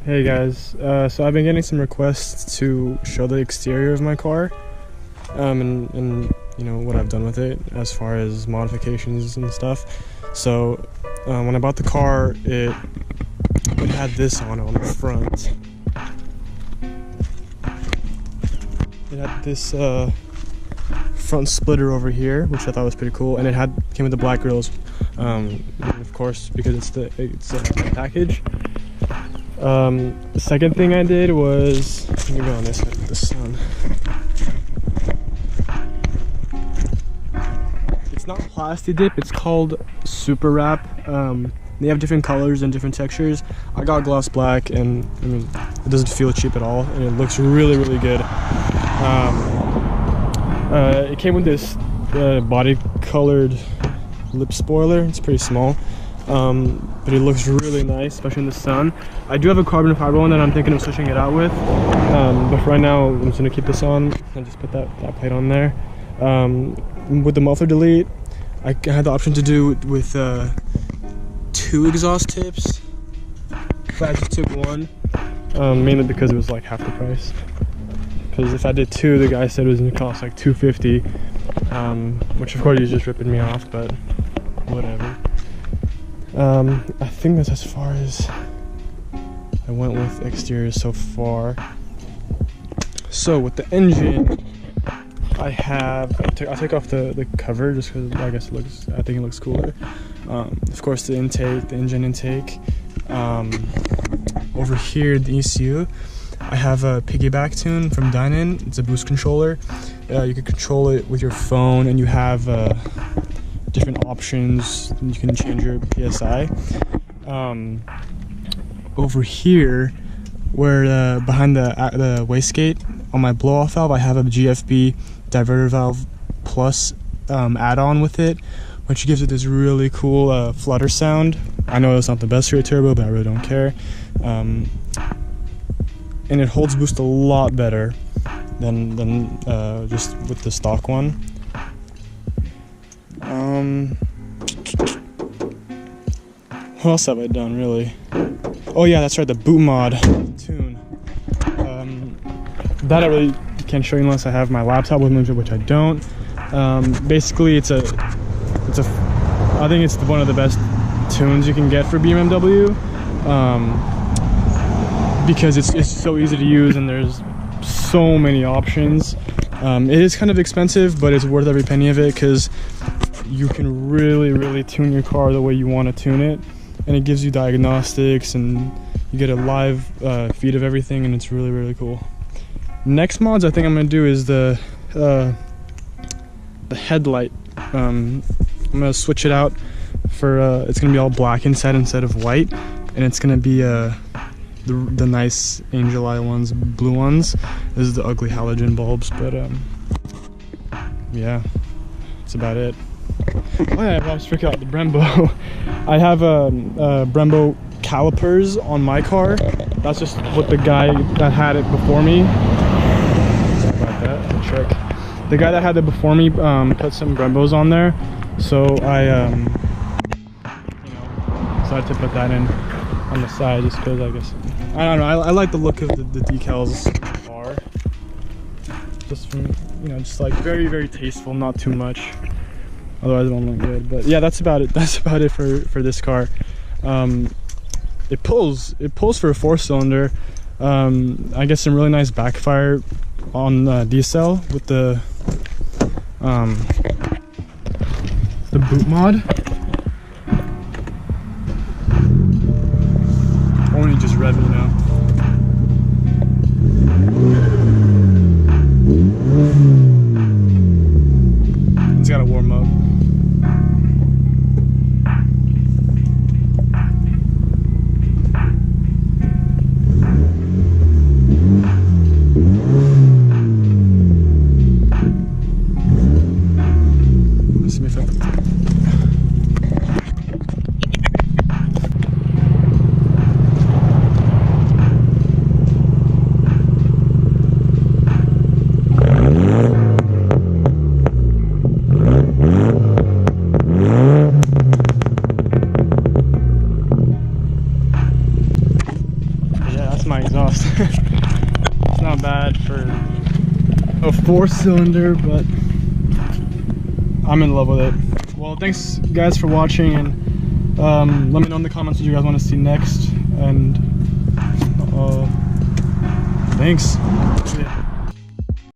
Hey guys, so I've been getting some requests to show the exterior of my car, and you know what I've done with it as far as modifications and stuff. So when I bought the car, it had this on the front. It had this front splitter over here, which I thought was pretty cool, and it came with the black grills, of course, because it's a package. The second thing I did was, let me go on this side with the sun. It's not Plasti Dip, it's called Super Wrap. They have different colors and different textures. I got gloss black, and I mean, it doesn't feel cheap at all, and it looks really, really good. It came with this body colored lip spoiler. It's pretty small. But it looks really nice, especially in the sun. I do have a carbon fiber one that I'm thinking of switching it out with, but for right now I'm just gonna keep this on and just put that plate on there. With the Muffler Delete, I had the option to do with 2 exhaust tips, but I just took one, mainly because it was like half the price. Because if I did 2, the guy said it was gonna cost like $250, which of course he's just ripping me off, but whatever. I think that's as far as I went with exterior so far. So with the engine, I took off the cover just because I guess I think it looks cooler. Of course the engine intake. Over here, the ECU, I have a piggyback tune from Dinantronics. It's a boost controller. You can control it with your phone, and you have different options. You can change your PSI. Over here, where behind the wastegate on my blow-off valve, I have a GFB diverter valve plus add-on with it, which gives it this really cool flutter sound. I know it's not the best for a turbo, but I really don't care. And it holds boost a lot better than just with the stock one. What else have I done, really? Oh yeah, that's right, the boot mod tune. That I really can't show you unless I have my laptop with me, which I don't. Basically, I think it's one of the best tunes you can get for BMW, because it's so easy to use and there's so many options. It is kind of expensive, but it's worth every penny of it, because you can really tune your car the way you want to tune it, and it gives you diagnostics and you get a live feed of everything, and it's really cool. Next mods I think I'm gonna do is the headlight. I'm gonna switch it out for it's gonna be all black inside instead of white, and it's gonna be the nice angel eye ones, blue ones. This is the ugly halogen bulbs, but yeah, that's about it. Oh yeah, I was freaking out the Brembo. I have Brembo Calipers on my car. That's just what the guy that had it before me. Sorry about that. Check. The guy that had it before me put some Brembos on there, so I decided to put that in on the side just because I guess I don't know. I like the look of the decals on the car. Just from just like very tasteful, not too much. Otherwise it won't look good. But yeah, that's about it. That's about it for this car. It pulls for a 4-cylinder. I get some really nice backfire on D-cell with the boot mod. Only just rev, It's gotta warm up. my exhaust. It's not bad for a 4-cylinder, but I'm in love with it. Well, thanks guys for watching, and let me know in the comments what you guys want to see next, and thanks.